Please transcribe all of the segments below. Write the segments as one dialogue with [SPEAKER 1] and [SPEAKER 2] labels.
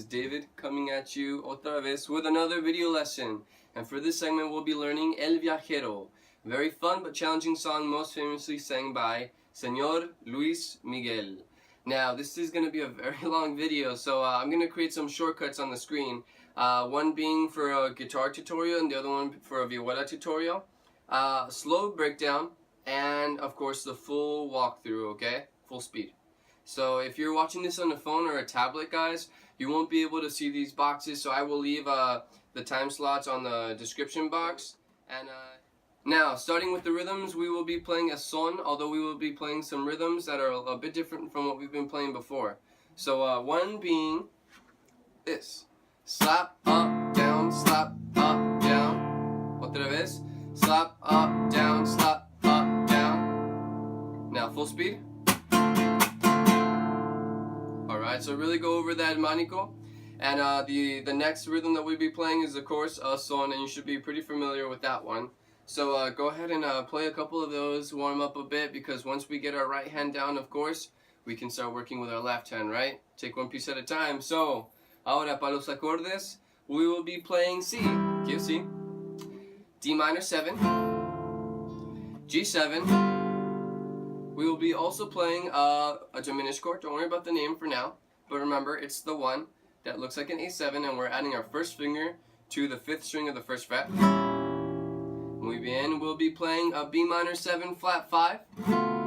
[SPEAKER 1] is David coming at you otra vez with another video lesson. And for this segment we'll be learning El Viajero, a very fun but challenging song most famously sang by Señor Luis Miguel. Now this is going to be a very long video, so I'm going to create some shortcuts on the screen. One being for a guitar tutorial and the other one for a Vihuela tutorial. Slow breakdown and of course the full walkthrough, okay? Full speed. So if you're watching this on a phone or a tablet, guys, you won't be able to see these boxes, so I will leave the time slots on the description box. And now, starting with the rhythms, we will be playing a son, although we will be playing some rhythms that are a bit different from what we've been playing before. So one being this. Slap, up, down, slap, up, down. Otra vez. Slap, up, down, slap, up, down. Now full speed. Alright, so really go over that manico. And the next rhythm that we'll be playing is of course a son, and you should be pretty familiar with that one. So go ahead and play a couple of those, warm up a bit, because once we get our right hand down, of course, we can start working with our left hand, right? Take one piece at a time. So, ahora para los acordes, we will be playing C, key of C, D minor 7, G7. We will be also playing a diminished chord. Don't worry about the name for now, but remember it's the one that looks like an A7, and we're adding our first finger to the 5th string of the 1st fret. Muy bien. We'll be playing a B minor 7 flat 5.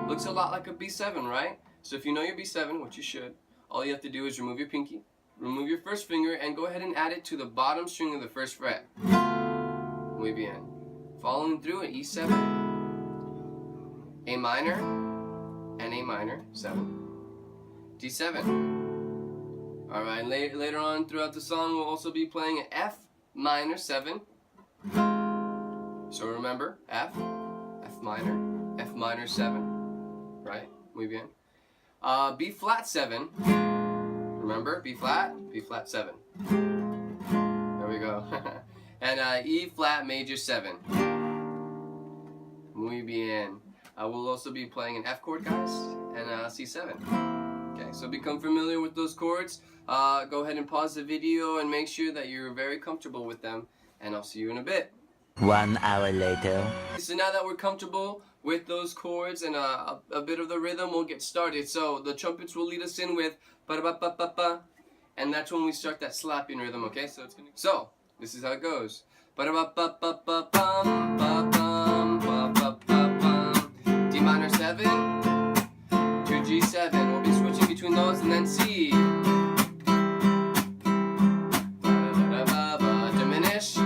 [SPEAKER 1] Looks a lot like a B7, right? So if you know your B7, which you should, all you have to do is remove your pinky, remove your 1st finger, and go ahead and add it to the bottom string of the 1st fret. Muy bien. Following through an E7, A minor, and A minor 7, D7. Alright, later on throughout the song we'll also be playing an F minor 7. So remember, F minor 7, right? Muy bien. B flat 7. Remember, B flat 7. There we go. And E flat major 7. Muy bien. We'll also be playing an F chord, guys, and C7. Okay, so become familiar with those chords. Go ahead and pause the video and make sure that you're very comfortable with them, and I'll see you in a bit.
[SPEAKER 2] 1 hour later.
[SPEAKER 1] So now that we're comfortable with those chords and a bit of the rhythm, we'll get started. So the trumpets will lead us in with ba-da-ba-ba-ba-ba, and that's when we start that slapping rhythm, okay? So this is how it goes. Ba-da-ba-ba-ba-ba-bum, ba-bum, ba-ba-ba-bum. D minor 7 to G7. We'll be switching between those, and then C. Ba-da-ba-ba-ba, diminish.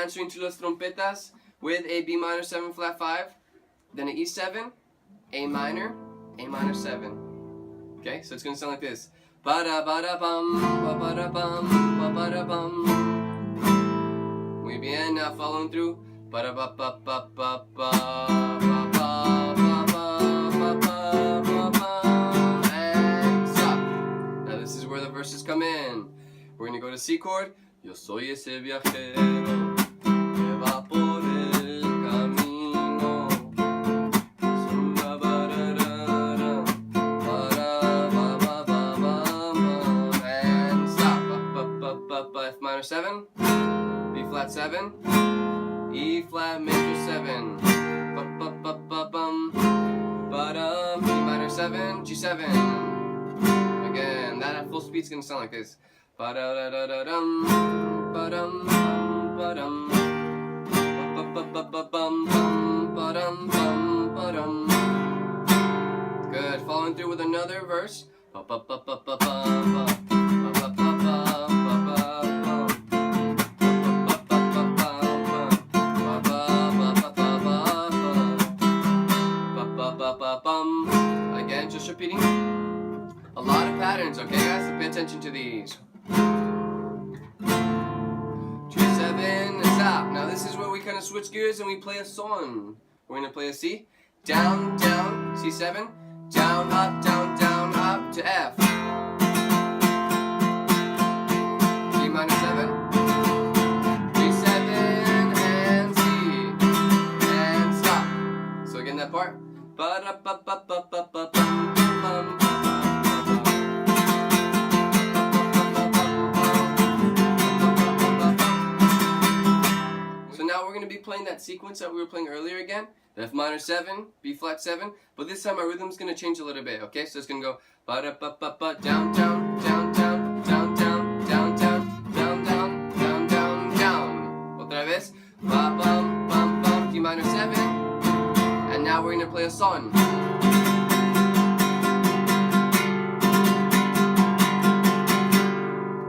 [SPEAKER 1] Answering to los trompetas with a B minor 7 flat 5, then an E7, A minor 7. Okay, so it's gonna sound like this. Ba da ba da bum, ba ba da bum, ba ba da bum. Muy bien. Now following through. Ba da ba ba ba ba ba ba ba ba ba ba, and stop. Now this is where the verses come in. We're gonna go to C chord. Yo soy ese viajero. F minor 7, B flat 7, E flat major 7, ba-ba-ba-ba-bum, ba-dum, B minor 7, G7. Again, that at full speed is gonna sound like this. Ba-da-da-da-da-dum, ba-dum, ba-dum, ba-ba-ba-ba-bum, ba-dum, ba-dum. Good. Following through with another verse. Ba-ba-ba-ba-ba-bum. Again, just repeating. A lot of patterns, okay guys? So pay attention to these. 2-7 and stop. Now this is where we kind of switch gears and we play a song. We're gonna play a C, down, down, C7, down, up, down, down, drop to F. G minor 7, G7 and C, and stop. So again that part. So now we're going to be playing that sequence that we were playing earlier again. F minor 7, B flat 7, but this time our rhythm's going to change a little bit, okay? So it's going to go ba-da-ba-ba-ba, down, down, down, down, down, down, down, down, down, down, down, down, down. Otra vez. Ba-bum, bum, bum, D minor 7. And now we're going to play a song.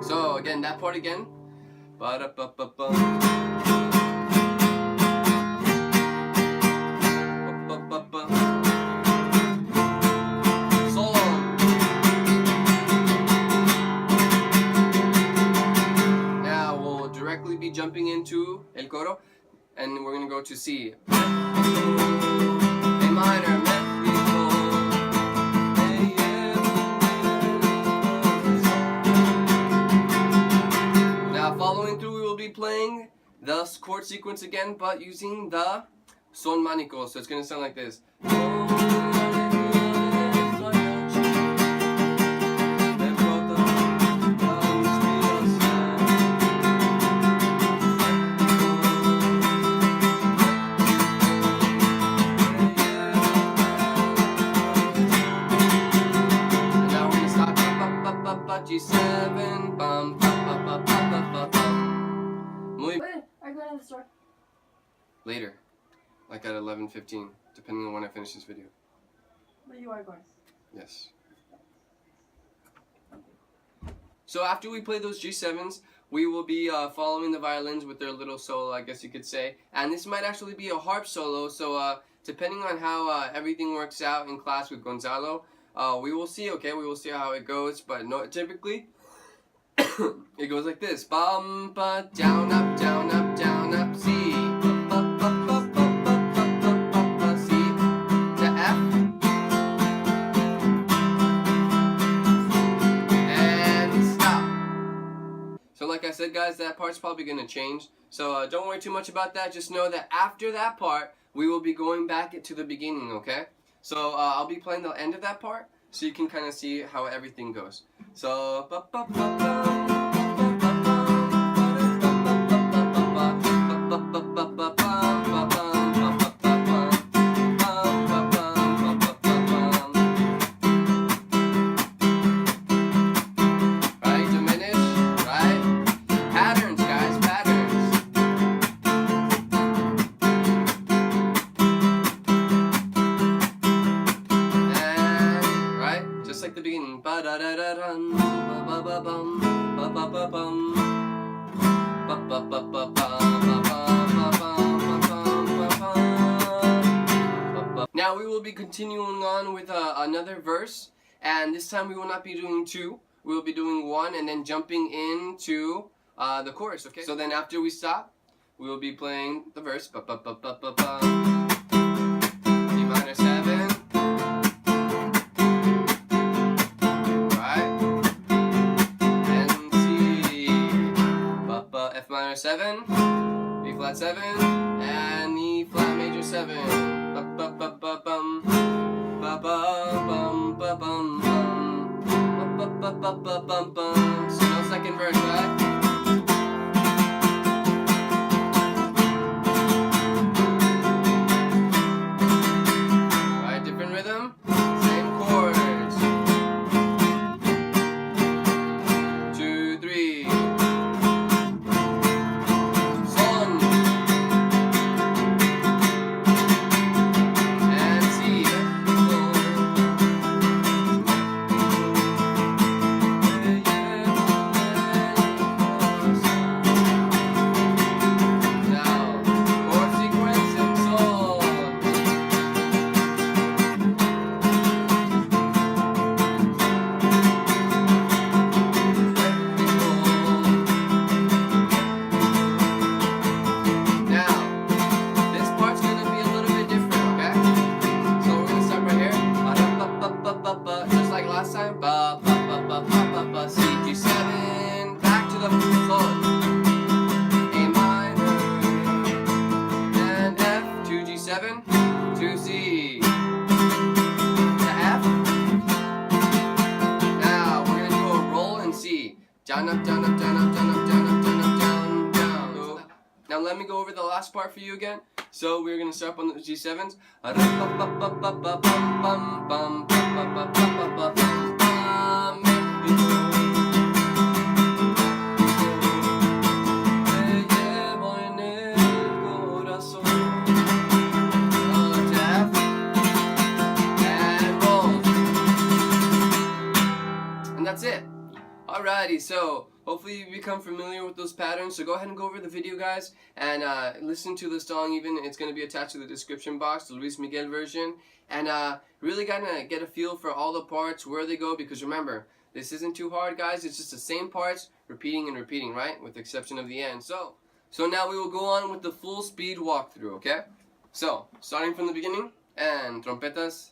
[SPEAKER 1] So again, that part again. Ba-da-ba-ba-bum. Jumping into el coro, and we're going to go to C. A minor, Mexico. Now following through we will be playing the chord sequence again, but using the son manico, so it's going to sound like this. G7, bum, bum, bum, bum, bum, bum, bum. Muy.
[SPEAKER 3] Wait, are you going to the store?
[SPEAKER 1] Later, like at 11:15, depending on when I finish this video.
[SPEAKER 3] But you are going.
[SPEAKER 1] Yes. So after we play those G7s, we will be following the violins with their little solo, I guess you could say. And this might actually be a harp solo, so depending on how everything works out in class with Gonzalo, we will see, okay? We will see how it goes, but no, typically, it goes like this. Bum, ba, down, up, down, up, down, up, C. Ba, ba, ba, ba, ba, ba, ba, ba, ba, C. To F. And stop. So like I said, guys, that part's probably going to change. So don't worry too much about that. Just know that after that part, we will be going back to the beginning, okay? So I'll be playing the end of that part, so you can kind of see how everything goes. So right, diminish, right? Patterns, guys, patterns. Like the beginning, ba da da da dum, ba ba ba bum, ba ba ba bum, ba ba ba ba ba ba. Now we will be continuing on with another verse, and this time we will not be doing two. We will be doing one and then jumping into the chorus. Okay. So then after we stop, we will be playing the verse. Ba ba ba ba ba ba. D minor 7. F minor 7, B flat 7, and E flat major 7. Ba ba ba ba bum, ba ba bum ba bum bum, ba ba ba ba bum bum. So no second verse, right? Right, different rhythm, same chords. 2, 3. Now let me go over the last part for you again. So we're gonna start on the G7s. And that's it. Alrighty, so hopefully you become familiar with those patterns. So go ahead and go over the video, guys, and listen to the song. Even it's going to be attached to the description box, the Luis Miguel version, and really gonna get a feel for all the parts, where they go. Because remember, this isn't too hard, guys. It's just the same parts, repeating and repeating, right? With the exception of the end. So now we will go on with the full speed walkthrough. Okay? So starting from the beginning, and trompetas.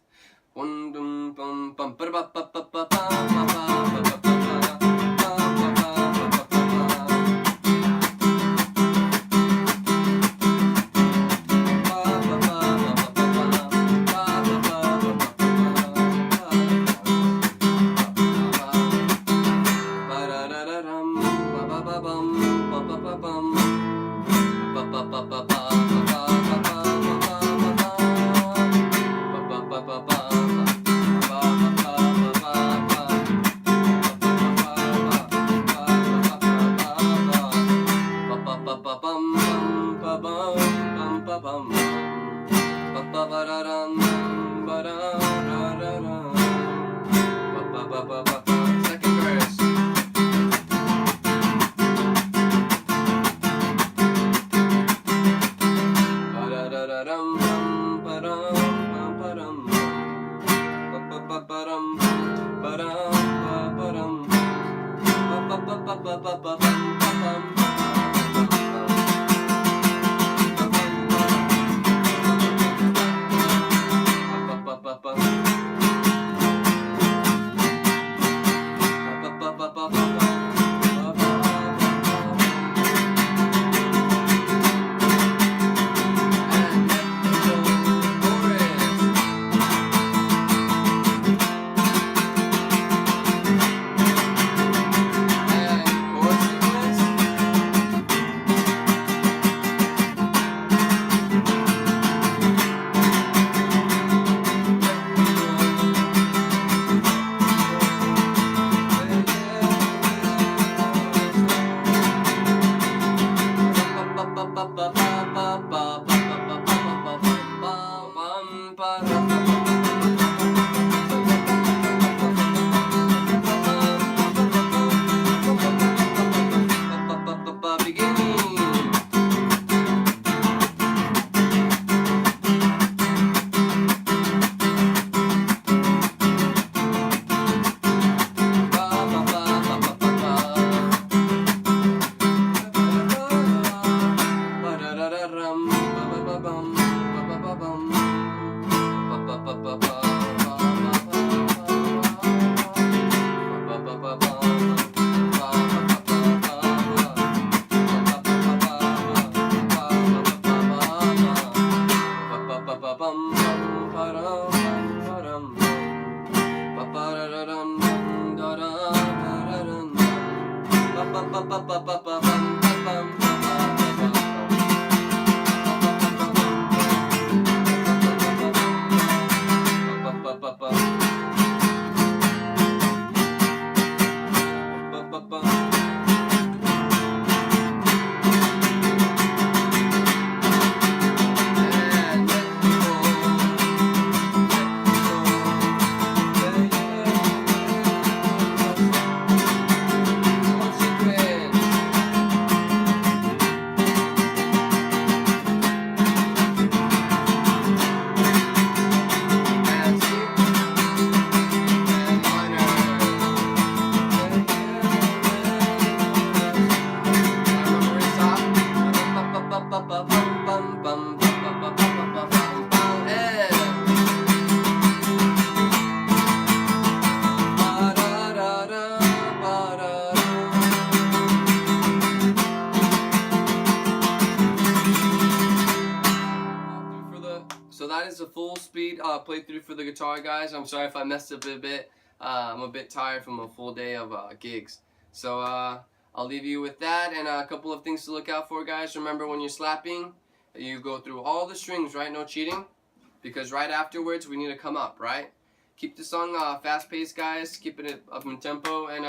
[SPEAKER 1] Second verse. So that is a full speed playthrough for the guitar, guys. I'm sorry if I messed up a bit. I'm a bit tired from a full day of gigs. So I'll leave you with that and a couple of things to look out for, guys. Remember, when you're slapping, you go through all the strings, right? No cheating, because right afterwards we need to come up, right? Keep the song fast-paced, guys. Keeping it up in tempo, and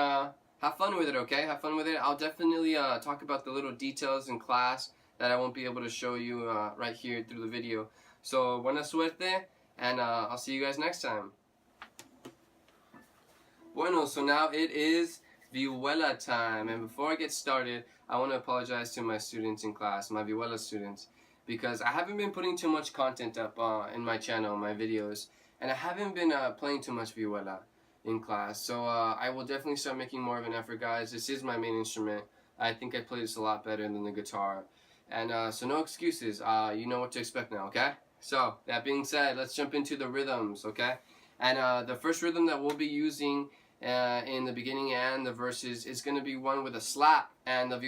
[SPEAKER 1] have fun with it, okay? Have fun with it. I'll definitely talk about the little details in class that I won't be able to show you right here through the video. So, buena suerte, and I'll see you guys next time. Bueno, so now it is Vihuela time, and before I get started, I want to apologize to my students in class, my Vihuela students, because I haven't been putting too much content up in my channel, my videos, and I haven't been playing too much Vihuela in class, so I will definitely start making more of an effort, guys. This is my main instrument. I think I play this a lot better than the guitar, and so no excuses. You know what to expect now, okay? So, that being said, let's jump into the rhythms, okay? And the first rhythm that we'll be using in the beginning and the verses is going to be one with a slap, and the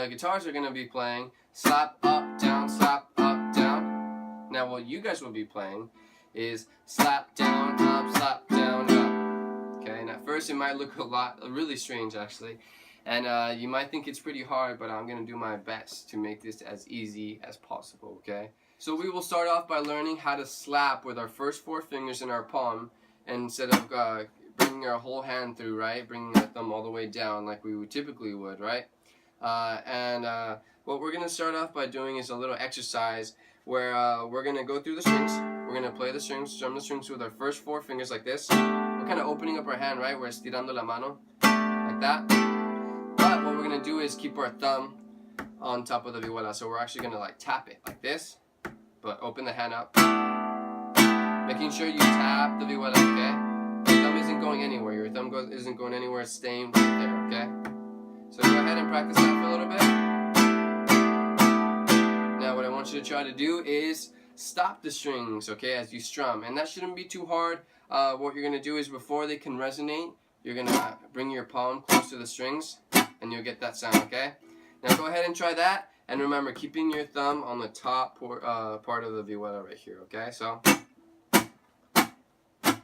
[SPEAKER 1] guitars are going to be playing slap, up, down, slap, up, down. Now what you guys will be playing is slap, down, up, slap, down, up. Okay, and at first it might look really strange actually, and you might think it's pretty hard, but I'm going to do my best to make this as easy as possible, okay? So we will start off by learning how to slap with our first 4 fingers in our palm, instead of bringing our whole hand through, right? Bringing our thumb all the way down like we typically would, right? What we're going to start off by doing is a little exercise where we're going to go through the strings. We're going to play the strings, strum the strings with our first 4 fingers like this. We're kind of opening up our hand, right? We're estirando la mano, like that. But what we're going to do is keep our thumb on top of the vihuela. So we're actually going to like tap it like this, but open the hand up. Making sure you tap the vihuela, okay? Your thumb isn't going anywhere. Your thumb isn't going anywhere. It's staying right there, okay? So go ahead and practice that for a little bit. Now what I want you to try to do is stop the strings, okay, as you strum. And that shouldn't be too hard. What you're going to do is before they can resonate, you're going to bring your palm close to the strings, and you'll get that sound, okay? Now go ahead and try that. And remember, keeping your thumb on the top part of the vihuela right here, okay? So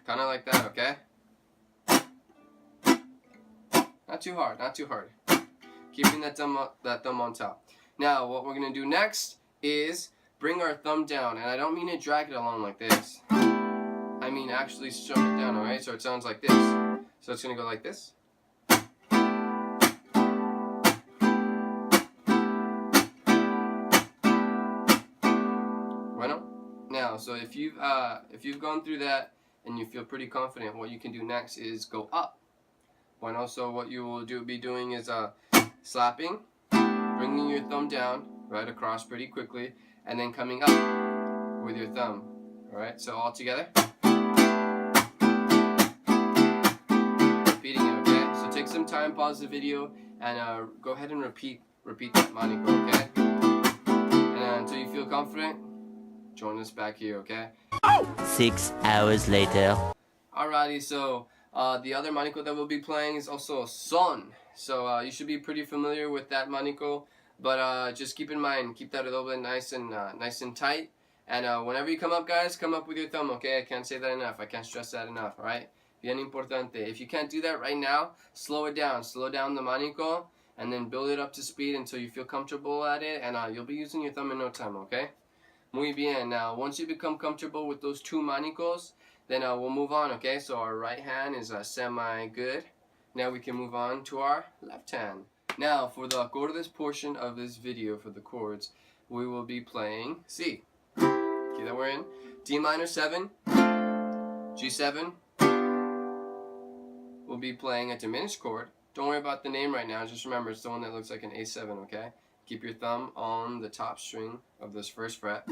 [SPEAKER 1] kind of like that, okay? Not too hard, not too hard. Keeping that thumb on top. Now, what we're going to do next is bring our thumb down. And I don't mean to drag it along like this. I mean actually strum it down, alright? So it sounds like this. So it's going to go like this. Bueno. Now, so if you've gone through that, and you feel pretty confident, what you can do next is go up. Bueno, so what you will be doing is slapping, bringing your thumb down right across pretty quickly, and then coming up with your thumb. Alright, so all together. Repeating it, okay? So take some time, pause the video, and go ahead and repeat that manico, okay? And until you feel confident, join us back here, okay?
[SPEAKER 2] 6 hours later.
[SPEAKER 1] Alrighty, so the other manico that we'll be playing is also son. So you should be pretty familiar with that manico, but just keep in mind, keep that redoble nice and tight. And whenever you come up, guys, come up with your thumb, okay? I can't say that enough. I can't stress that enough, alright? Bien importante. If you can't do that right now, slow it down. Slow down the manico, and then build it up to speed until you feel comfortable at it, and you'll be using your thumb in no time, okay? Muy bien. Now, once you become comfortable with those 2 manicos, then we'll move on, okay? So our right hand is semi-good. Now we can move on to our left hand. Now, for the acordes portion of this video, for the chords, we will be playing C. Okay, that we're in. D minor 7, G7. We'll be playing a diminished chord. Don't worry about the name right now. Just remember, it's the one that looks like an A7, okay? Keep your thumb on the top string of this first fret.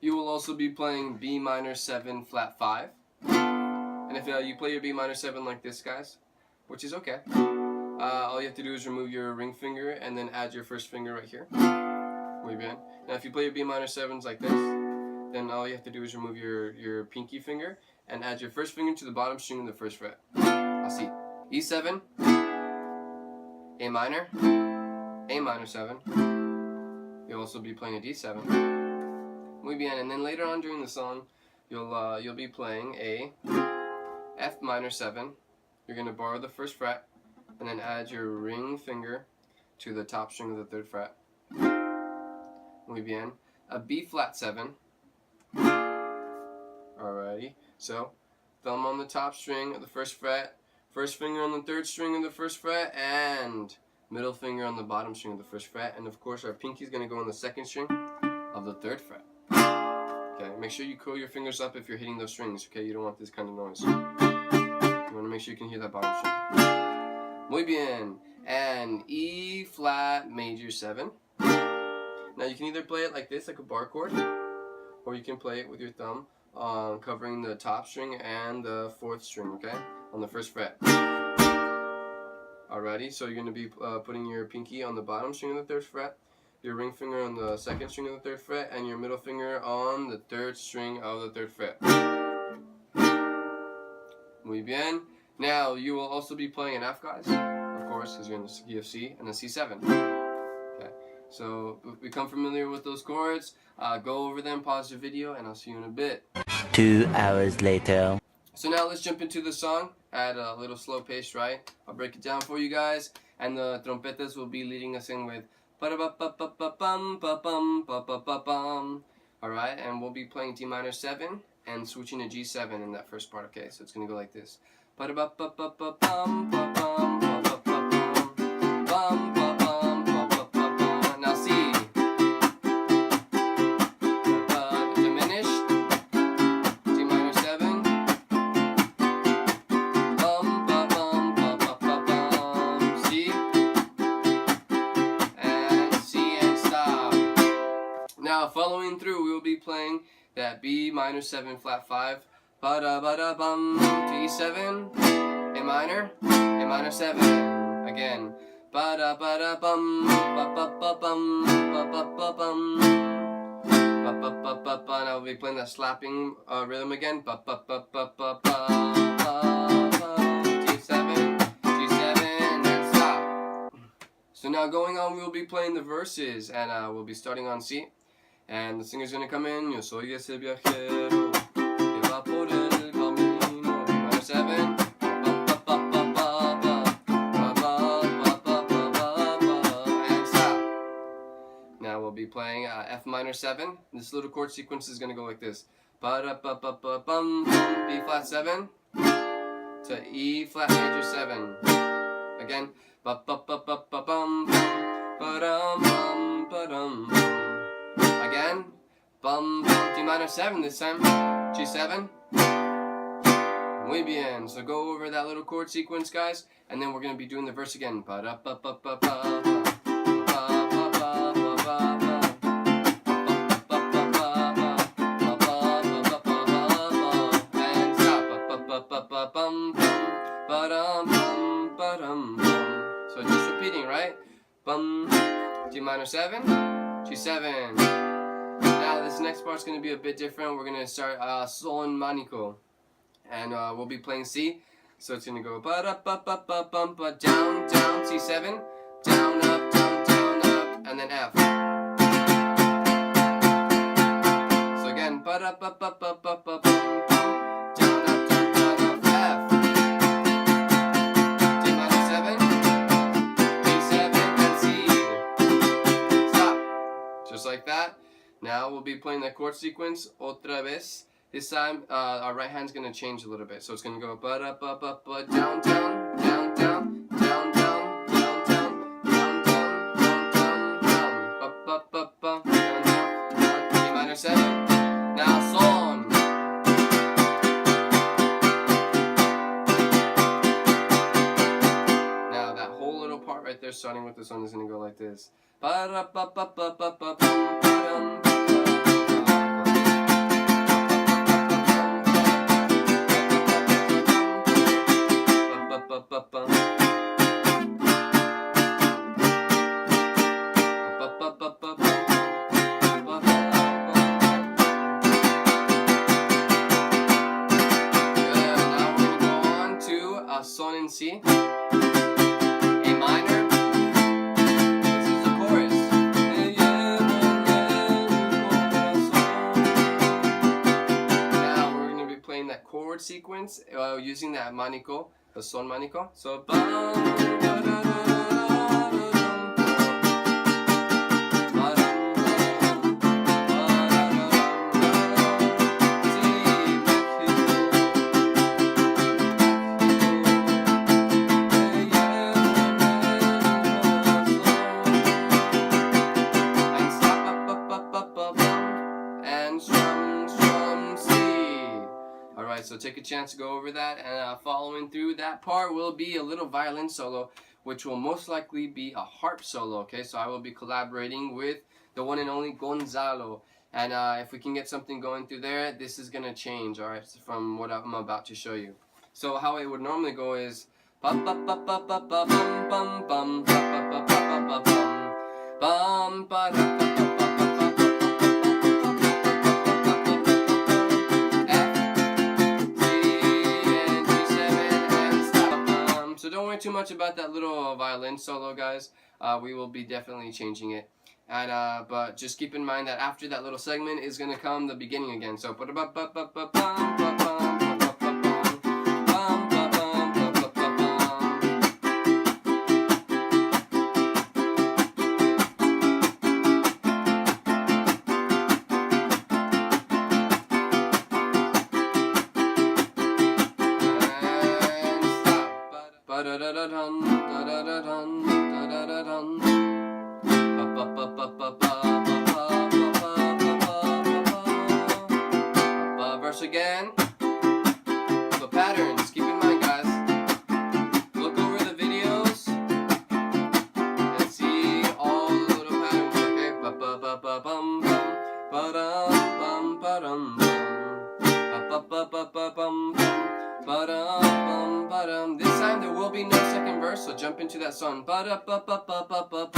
[SPEAKER 1] You will also be playing B minor 7 flat 5. And if you play your B minor 7 like this, guys, which is okay, all you have to do is remove your ring finger and then add your first finger right here. Muy bien. Now if you play your B minor 7s like this, then all you have to do is remove your pinky finger and add your first finger to the bottom string of the first fret. Así. E7, A minor, A minor 7. You'll also be playing a D7. Muy bien. And then later on during the song, you'll be playing a F minor 7. You're going to borrow the first fret, and then add your ring finger to the top string of the 3rd fret. Muy bien. A B flat 7. Alrighty. So, thumb on the top string of the 1st fret, 1st finger on the 3rd string of the 1st fret, and middle finger on the bottom string of the 1st fret. And of course, our pinky is going to go on the 2nd string of the 3rd fret. Okay, make sure you curl your fingers up if you're hitting those strings, okay? You don't want this kind of noise. You want to make sure you can hear that bottom string. Muy bien. And E flat major 7. Now you can either play it like this, like a bar chord, or you can play it with your thumb covering the top string and the 4th string, okay? On the 1st fret. Alrighty, so you're going to be putting your pinky on the bottom string of the 3rd fret, your ring finger on the 2nd string of the 3rd fret, and your middle finger on the 3rd string of the 3rd fret. Muy bien. Now you will also be playing an F, guys, of course, because you're in the key of C, and a C7. Okay, so become familiar with those chords. Go over them, pause the video, and I'll see you in a bit.
[SPEAKER 2] 2 hours later.
[SPEAKER 1] So now let's jump into the song at a little slow pace, right? I'll break it down for you guys, and the trompetas will be leading us in with pa-da-ba-pa-pa-pa-pum, alright, and we'll be playing D minor 7 and switching to G7 in that first part, okay? So it's gonna go like this. Pa-da-ba-pa-pa-pa-pum, pa-pum, pa-pa-pa-pum, pum, pa-pum, pa-pa-pa-pum. Now C. Diminished. D minor 7. Pum, pa-pum, pa-pa-pa-pum. C. And C and stop. Now following through, we will be playing that B minor 7 flat 5. Ba-da-ba-da-bum, G7, A minor 7, again, ba-da-ba-da-bum, ba-ba-ba-bum, ba-ba-ba-bum, ba-ba-ba-ba-ba, and I'll be playing that slapping rhythm again, ba-ba-ba-ba-ba-ba, G7, and stop. So now going on, we'll be playing the verses, and we'll be starting on C, and the singer's gonna come in, yo soy ese viajero, por el camino, D minor 7, and stop. Now we'll be playing F minor 7. This little chord sequence is going to go like this. Ba-da-ba-ba-ba-bum, B flat 7 to E flat major 7. Again, ba-ba-ba-ba-ba-bum, ba-dum, ba-dum. Again, bum, bum, D minor 7 this time. G7. Muy bien. So go over that little chord sequence, guys, and then we're going to be doing the verse again. And stop. So just repeating, right? Bum, G minor 7, G7. Now this next part's going to be a bit different. We're going to start son manico, and we'll be playing C. So it's going to go ba-da-ba-ba-ba-bum-ba, down, down, C7, down, up, and then F. So again, ba-da-ba-ba-ba-ba-bum, down, up, F. D minor 7, G7, and C. Stop. Just like that. Now we'll be playing that chord sequence otra vez. This time our right hand's gonna change a little bit, so it's gonna go ba-da-ba-ba-ba, down, down, down, down, down, down, down, down, down, down, down, down, ba-ba-ba-ba, down, down, D minor 7. Now son. Now that whole little part right there, starting with this one, is gonna go like this. Ba-da-ba-ba-ba-ba-bum. Son in C, A minor. This is the chorus. Now we're going to be playing that chord sequence using that manico. the son manico. So bum, so take a chance to go over that, and following through that part will be a little violin solo, which will most likely be a harp solo, okay? So I will be collaborating with the one and only Gonzalo, and if we can get something going through there, this is gonna change, all right, from what I'm about to show you. So how it would normally go is bum bum bum bum bum bum bum bum bum bum bum bum bum. So don't worry too much about that little violin solo, guys. We will be definitely changing it. And but just keep in mind that after that little segment is gonna come the beginning again. So verse again. So patterns, keep in mind, guys. Look over the videos and see all the little patterns, okay? Ba-ba-ba-ba-bum, ba-dum, ba-dum, ba-ba-ba-ba-bum, ba-dum, ba-dum. This time there will be no second verse, so jump into that song. Ba-da-ba-ba-ba-ba-bum.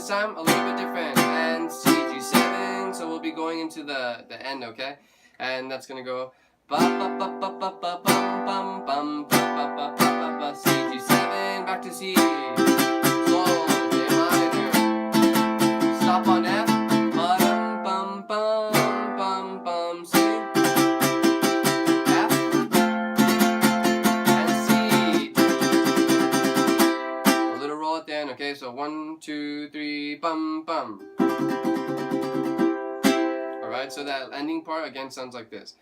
[SPEAKER 1] Time a little bit different, and C G7, so we'll be going into the end, okay? And that's gonna go ba ba ba ba ba ba bum bum bum ba ba ba ba ba C G7, back to C, slow, J minor, stop on F, bum bum bum bum bum C, F, and C. A little roll at the end, okay? So 1, 2, 3, bum bum. Alright, so that ending part again sounds like this.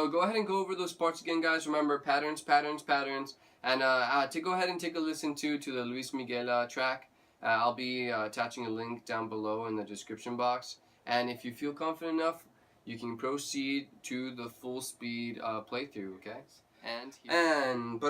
[SPEAKER 1] So go ahead and go over those parts again, guys. Remember, patterns, patterns, patterns. And to go ahead and take a listen to the Luis Miguel track. I'll be attaching a link down below in the description box. And if you feel confident enough, you can proceed to the full speed playthrough, okay? And ba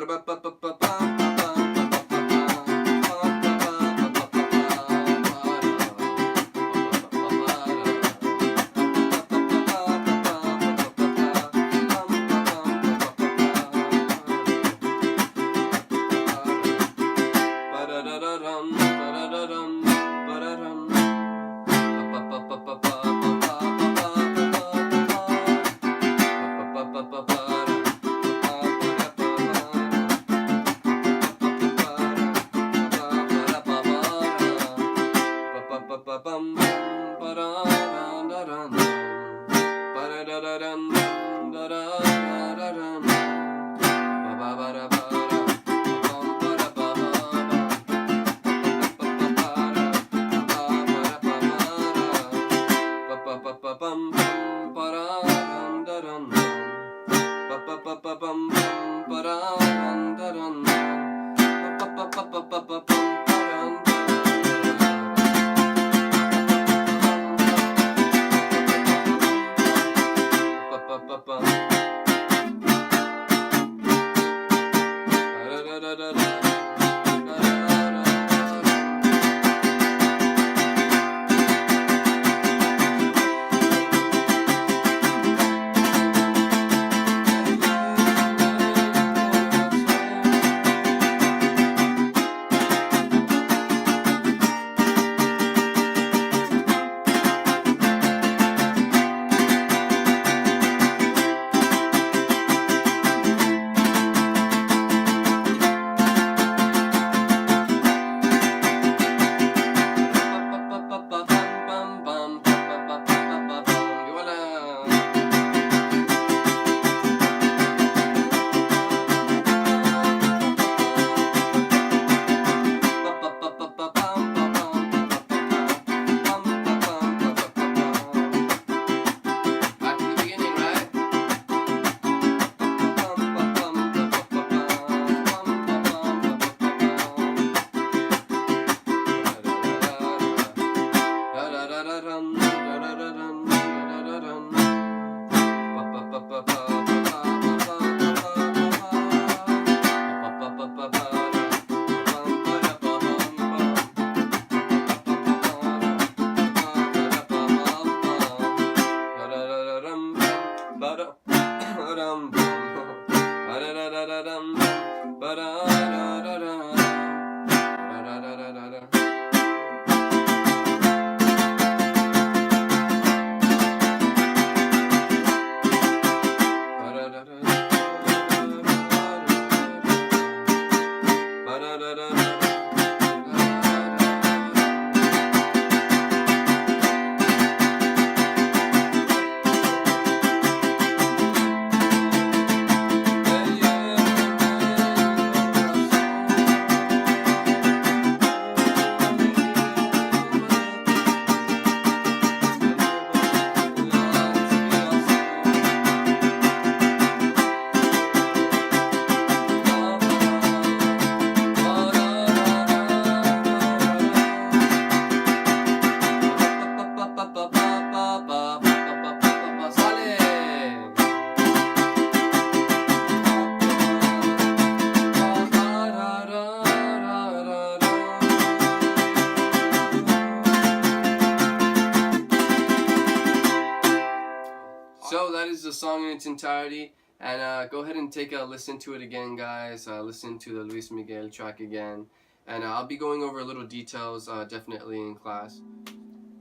[SPEAKER 1] So that is the song in its entirety, and go ahead and take a listen to it again, guys. Listen to the Luis Miguel track again, and I'll be going over little details definitely in class.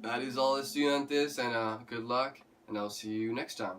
[SPEAKER 1] That is all, estudiantes, and good luck, and I'll see you next time.